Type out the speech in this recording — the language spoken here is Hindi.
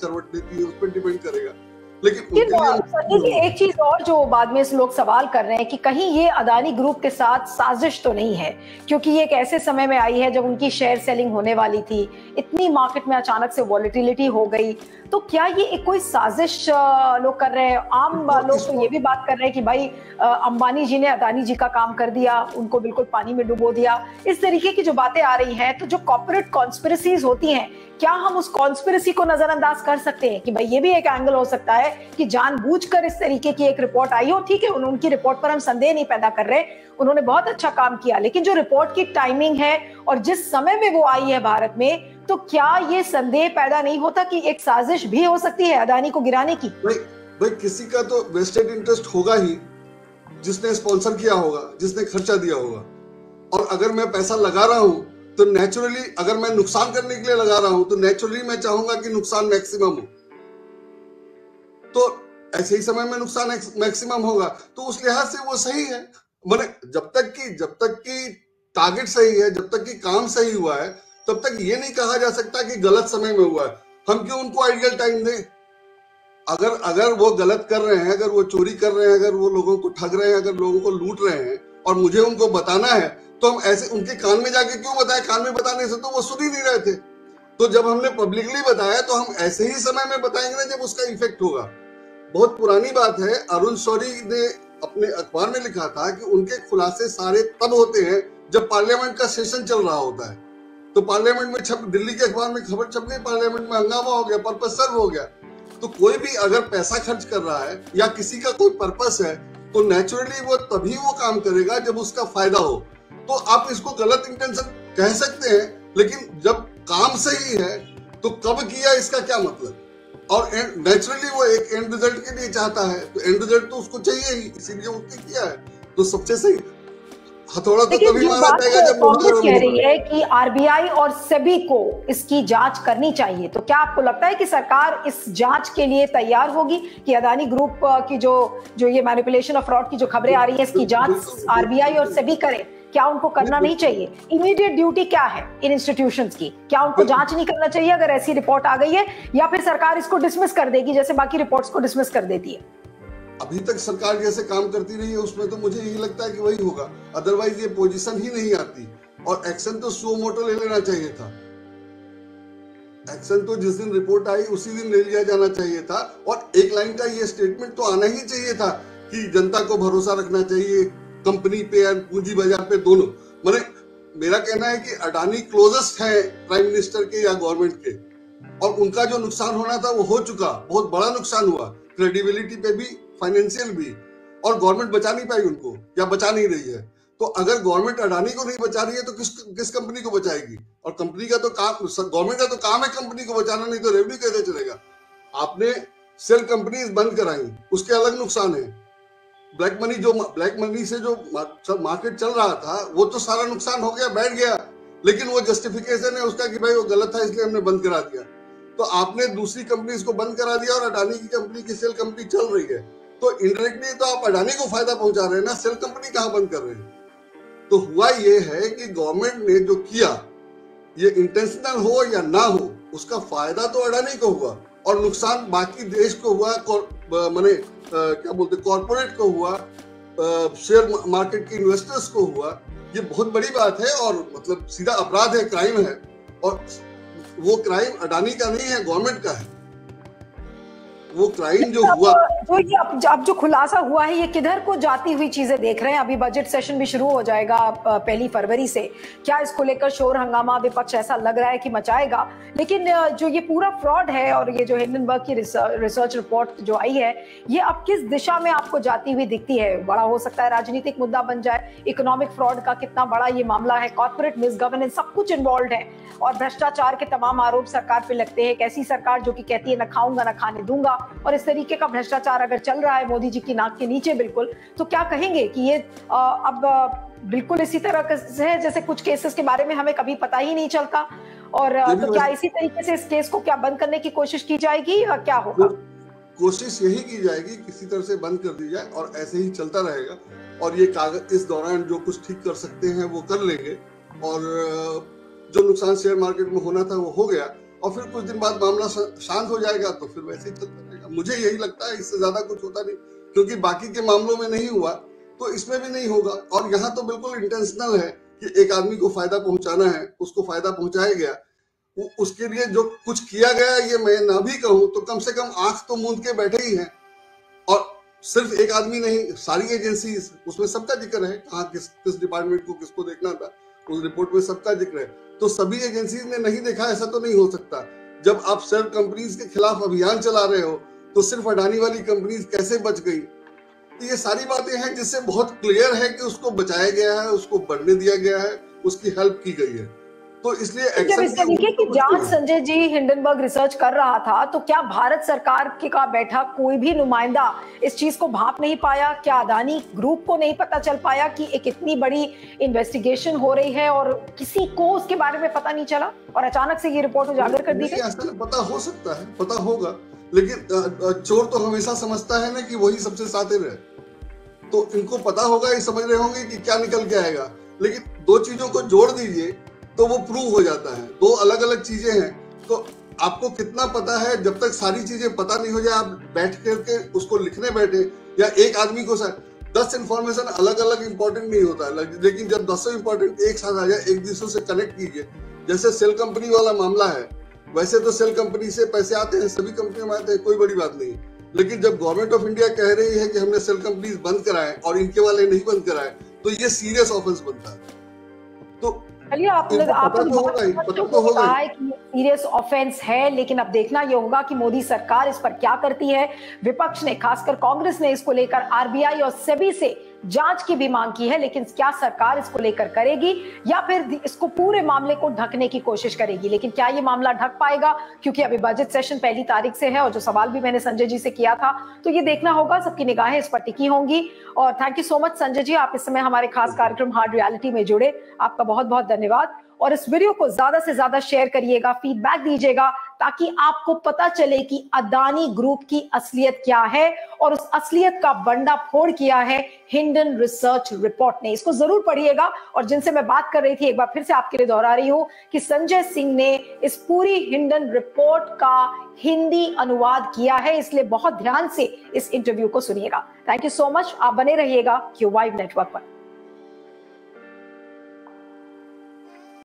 करवट लेती है उस पर डिपेंड करेगा। लेकिन संजय जी, एक चीज और जो बाद में लोग सवाल कर रहे हैं कि कहीं ये अदानी ग्रुप के साथ साजिश तो नहीं है, क्योंकि ये एक ऐसे समय में आई है जब उनकी शेयर सेलिंग होने वाली थी, इतनी मार्केट में अचानक से वॉलेटिलिटी हो गई, तो क्या ये एक कोई साजिश लोग कर रहे हैं? आम लोग तो ये भी बात कर रहे हैं कि भाई अंबानी जी ने अदानी जी का काम कर दिया, उनको बिल्कुल पानी में डुबो दिया। इस तरीके की जो बातें आ रही हैं, तो जो कॉर्पोरेट कॉन्स्पिरेसीज होती हैं, क्या हम उस कॉन्स्पिरेसी को नजरअंदाज कर सकते हैं कि भाई ये भी एक एंगल हो सकता है कि जानबूझकर इस तरीके की एक रिपोर्ट आई हो? ठीक है, उनकी रिपोर्ट पर हम संदेह नहीं पैदा कर रहे, उन्होंने बहुत अच्छा काम किया, लेकिन जो रिपोर्ट की टाइमिंग है और जिस समय में वो आई है भारत में, तो क्या ये संदेह पैदा नहीं होता कि एक साजिश भी हो सकती है अदानी को गिराने की? भाई किसी का तो वेस्टेड इंटरेस्ट होगा ही, जिसने स्पॉन्सर किया होगा, जिसने खर्चा दिया होगा। और अगर मैं पैसा लगा रहा हूं तो नेचुरली, अगर मैं नुकसान करने के लिए लगा रहा हूं तो नेचुरली मैं चाहूंगा कि नुकसान मैक्सिमम हो, तो ऐसे ही समय में नुकसान मैक्सिमम होगा। तो उस लिहाज से वो सही है। मैंने जब तक कि टारगेट सही है, जब तक कि काम सही हुआ है, तब तक ये नहीं कहा जा सकता कि गलत समय में हुआ है। हम क्यों उनको आइडियल टाइम दें? अगर वो गलत कर रहे हैं, अगर वो चोरी कर रहे हैं, अगर वो लोगों को ठग रहे हैं, अगर लोगों को लूट रहे हैं और मुझे उनको बताना है, तो हम ऐसे उनके कान में जाके क्यों बताएं? कान में बताने से तो वो सुन ही नहीं रहे थे। तो जब हमने पब्लिकली बताया तो हम ऐसे ही समय में बताएंगे ना जब उसका इफेक्ट होगा। बहुत पुरानी बात है, अरुण शौरी ने अपने अखबार में लिखा था कि उनके खुलासे सारे तब होते हैं जब पार्लियामेंट का सेशन चल रहा होता है। तो पार्लियामेंट में दिल्ली के अखबार में खबर छप गई, पार्लियामेंट में हंगामा हो गया, पर्पस सर्व हो गया। तो कोई भी अगर पैसा खर्च कर रहा है या किसी का कोई पर्पस है, तो नेचुरली वो तभी वो काम करेगा जब उसका फायदा हो। तो आप इसको गलत इंटेंशन कह सकते हैं, लेकिन जब काम सही है तो कब किया इसका क्या मतलब? और नेचुरली वो एक एंड रिजल्ट के लिए चाहता है, तो एंड रिजल्ट तो उसको चाहिए ही, इसीलिए उसने किया है। तो सबसे सही हथौड़ा तो तभी मारा जाएगा जब कांग्रेस कह रही है कि आरबीआई और सेबी को इसकी जांच करनी चाहिए। तो क्या आपको लगता है कि सरकार इस जांच के लिए तैयार होगी कि अदानी ग्रुप की जो ये मैनिपुलेशन और फ्रॉड की जो खबरें आ रही है, इसकी जांच आरबीआई और सेबी करे? क्या उनको करना नहीं चाहिए? इमीडिएट ड्यूटी क्या है इन इंस्टीट्यूशंस की? क्या उनको जांच नहीं करना चाहिए अगर ऐसी रिपोर्ट आ गई है, या फिर सरकार इसको डिसमिस कर देगी जैसे बाकी रिपोर्ट्स को डिसमिस कर देती है? अभी तक सरकार जैसे काम करती रही है उसमें तो मुझे यही लगता है कि वही होगा, अदरवाइज ये पोजीशन ही नहीं आती। और एक्शन तो सुओ मोटो ले लेना चाहिए था। एक्शन तो जिस दिन रिपोर्ट आई उसी दिन ले लिया जाना चाहिए था। और एक लाइन का ये स्टेटमेंट तो आना ही चाहिए था कि जनता को भरोसा रखना चाहिए कंपनी पे और पूंजी बाजार पे, दोनों। मैंने मेरा कहना है कि अडानी क्लोजेस्ट है प्राइम मिनिस्टर के या गवर्नमेंट के, और उनका जो नुकसान होना था वो हो चुका, बहुत बड़ा नुकसान हुआ, क्रेडिबिलिटी पे भी, फाइनेंशियल भी, और गवर्नमेंट बचा नहीं पाई उनको या बचा नहीं रही है। तो अगर गवर्नमेंट अडानी को नहीं बचा रही है तो किस कंपनी को बचाएगी? और कंपनी का तो काम, गवर्नमेंट का तो काम है कंपनी को बचाना, नहीं तो रेवेन्यू कैसे चलेगा? आपने सेल कंपनीज बंद कराई, उसके अलग नुकसान है। ब्लैक मनी से जो मार्केट चल रहा था वो तो सारा नुकसान हो गया, बैठ गया, लेकिन वो जस्टिफिकेशन है उसका कि भाई वो गलत था इसलिए हमने बंद करा दिया। तो आपने दूसरी कंपनीज को बंद करा दिया और अडानी की कंपनी की सेल कंपनी चल रही है, तो इनडायरेक्टली तो आप अडानी को फायदा पहुंचा रहे हैं ना, सेल कंपनी कहां बंद कर रहे हैं? तो हुआ ये है कि गवर्नमेंट ने जो किया, ये इंटेंशनल हो या ना हो, उसका फायदा तो अडानी को हुआ और नुकसान बाकी देश को हुआ, माने क्या बोलते कॉर्पोरेट को हुआ, शेयर मार्केट के इन्वेस्टर्स को हुआ। ये बहुत बड़ी बात है और मतलब सीधा अपराध है, क्राइम है। और वो क्राइम अडानी का नहीं है, गवर्नमेंट का है। वो क्राइम जो हुआ, तो ये अब जो खुलासा हुआ है, ये किधर को जाती हुई चीजें देख रहे हैं? अभी बजट सेशन भी शुरू हो जाएगा 1 फरवरी से। क्या इसको लेकर शोर हंगामा विपक्ष ऐसा लग रहा है कि मचाएगा? लेकिन जो ये पूरा फ्रॉड है और ये जो हिंडनबर्ग की रिसर्च रिपोर्ट जो आई है, ये अब किस दिशा में आपको जाती हुई दिखती है? बड़ा हो सकता है राजनीतिक मुद्दा बन जाए, इकोनॉमिक फ्रॉड का कितना बड़ा ये मामला है, कॉर्पोरेट मिसगवर्नेंस, सब कुछ इन्वॉल्व है और भ्रष्टाचार के तमाम आरोप सरकार पे लगते हैं। एक ऐसी सरकार जो कि कहती है न खाऊंगा न खाने दूंगा, और इस तरीके का भ्रष्टाचार अगर चल रहा है मोदी जी की नाक के नीचे बिल्कुल, तो क्या कहेंगे कि ये अब बिल्कुल इसी तरह से है जैसे कुछ केसेस के बारे में हमें कभी पता ही नहीं चलता? और तो क्या इसी तरीके से इस केस को क्या बंद करने की कोशिश की जाएगी या क्या होगा? कोशिश यही की जाएगी किसी तरह से बंद कर दी जाए और ऐसे ही चलता रहेगा। और ये कागज इस दौरान जो कुछ ठीक कर सकते हैं वो कर लेंगे, और जो नुकसान शेयर मार्केट में होना था वो हो गया। और फिर कुछ दिन बाद मामला शांत हो जाएगा तो फिर वैसे ही चलता रहेगा। मुझे यही लगता है, इससे ज्यादा कुछ होता नहीं, क्योंकि बाकी के मामलों में नहीं हुआ तो इसमें भी नहीं होगा। और यहाँ तो बिल्कुल इंटेंशनल है कि एक आदमी को फायदा पहुंचाना है, उसको फायदा पहुंचाया गया, उसके लिए जो कुछ किया गया ये मैं ना भी कहूं तो कम से कम आंख तो मूंद के बैठे ही हैं। और सिर्फ एक आदमी नहीं, सारी एजेंसी, उसमें सबका जिक्र है, कहाँ किस डिपार्टमेंट को किसको देखना था, उस रिपोर्ट में सबका जिक्र है। तो सभी एजेंसी ने नहीं देखा, ऐसा तो नहीं हो सकता। जब आप सेल कंपनीज के खिलाफ अभियान चला रहे हो तो सिर्फ अडानी वाली कंपनीज कैसे बच गई, तो ये सारी बातें हैं जिससे बहुत क्लियर है कि उसको बचाया गया है, उसको बढ़ने दिया गया है, उसकी हेल्प की गई है। तो इसलिए जब इस तरीके की जांच संजय जी हिंडनबर्ग रिसर्च कर रहा था तो क्या भारत सरकार के का बैठा कोई भी नुमाइंदा इस चीज को भांप नहीं पाया? क्या अदानी ग्रुप को नहीं पता चल पाया कि एक इतनी बड़ी इन्वेस्टिगेशन हो रही है और किसी को उसके बारे में पता नहीं चला और अचानक से ये रिपोर्ट उजागर कर दी गई? ऐसा पता हो सकता है, पता होगा, लेकिन चोर तो हमेशा समझता है ना कि वही सबसे शातिर है। तो इनको पता होगा, ये समझ रहे होंगे कि क्या निकल के आएगा, लेकिन दो चीजों को जोड़ दीजिए तो वो प्रूव हो जाता है। दो अलग अलग चीजें हैं, तो आपको कितना पता है, जब तक सारी चीजें पता नहीं हो जाए आप बैठ करके उसको लिखने बैठे, या एक आदमी को 10 इंफॉर्मेशन अलग अलग इंपॉर्टेंट नहीं होता है, लेकिन जब 10 इंपॉर्टेंट एक साथ आ जाए, एक दूसरे से कनेक्ट कीजिए। जैसे सेल कंपनी वाला मामला है, वैसे तो सेल कंपनी से पैसे आते हैं, सभी कंपनियों में आते हैं, कोई बड़ी बात नहीं, लेकिन जब गवर्नमेंट ऑफ इंडिया कह रही है कि हमने सेल कंपनीज बंद कराए और इनके वाले नहीं बंद कराए, तो ये सीरियस ऑफेंस बनता है। तो चलिए आपने कहा है कि सीरियस ऑफेंस है, लेकिन अब देखना यह होगा कि मोदी सरकार इस पर क्या करती है। विपक्ष ने, खासकर कांग्रेस ने, इसको लेकर आरबीआई और सेबी से जांच की भी मांग की है, लेकिन क्या सरकार इसको लेकर करेगी या फिर इसको पूरे मामले को ढकने की कोशिश करेगी? लेकिन क्या ये मामला ढक पाएगा? क्योंकि अभी बजट सेशन 1 तारीख से है और जो सवाल भी मैंने संजय जी से किया था, तो ये देखना होगा, सबकी निगाहें इस पर टिकी होंगी। और thank you so much Sanjay ji, आप इस समय हमारे खास कार्यक्रम हार्ड रियलिटी में जुड़े, आपका बहुत बहुत धन्यवाद। और इस वीडियो को ज्यादा से ज्यादा शेयर करिएगा, फीडबैक दीजिएगा, ताकि आपको पता चले कि अदानी ग्रुप की असलियत क्या है, और उस असलियत का बंडाफोड़ किया है हिंडन रिसर्च रिपोर्ट ने। इसको जरूर पढ़िएगा। और जिनसे मैं बात कर रही थी, एक बार फिर से आपके लिए दोहरा रही हूं कि संजय सिंह ने इस पूरी हिंडन रिपोर्ट का हिंदी अनुवाद किया है, इसलिए बहुत ध्यान से इस इंटरव्यू को सुनिएगा। Thank you so much. आप बने रहिएगा क्यू वाइव नेटवर्क पर।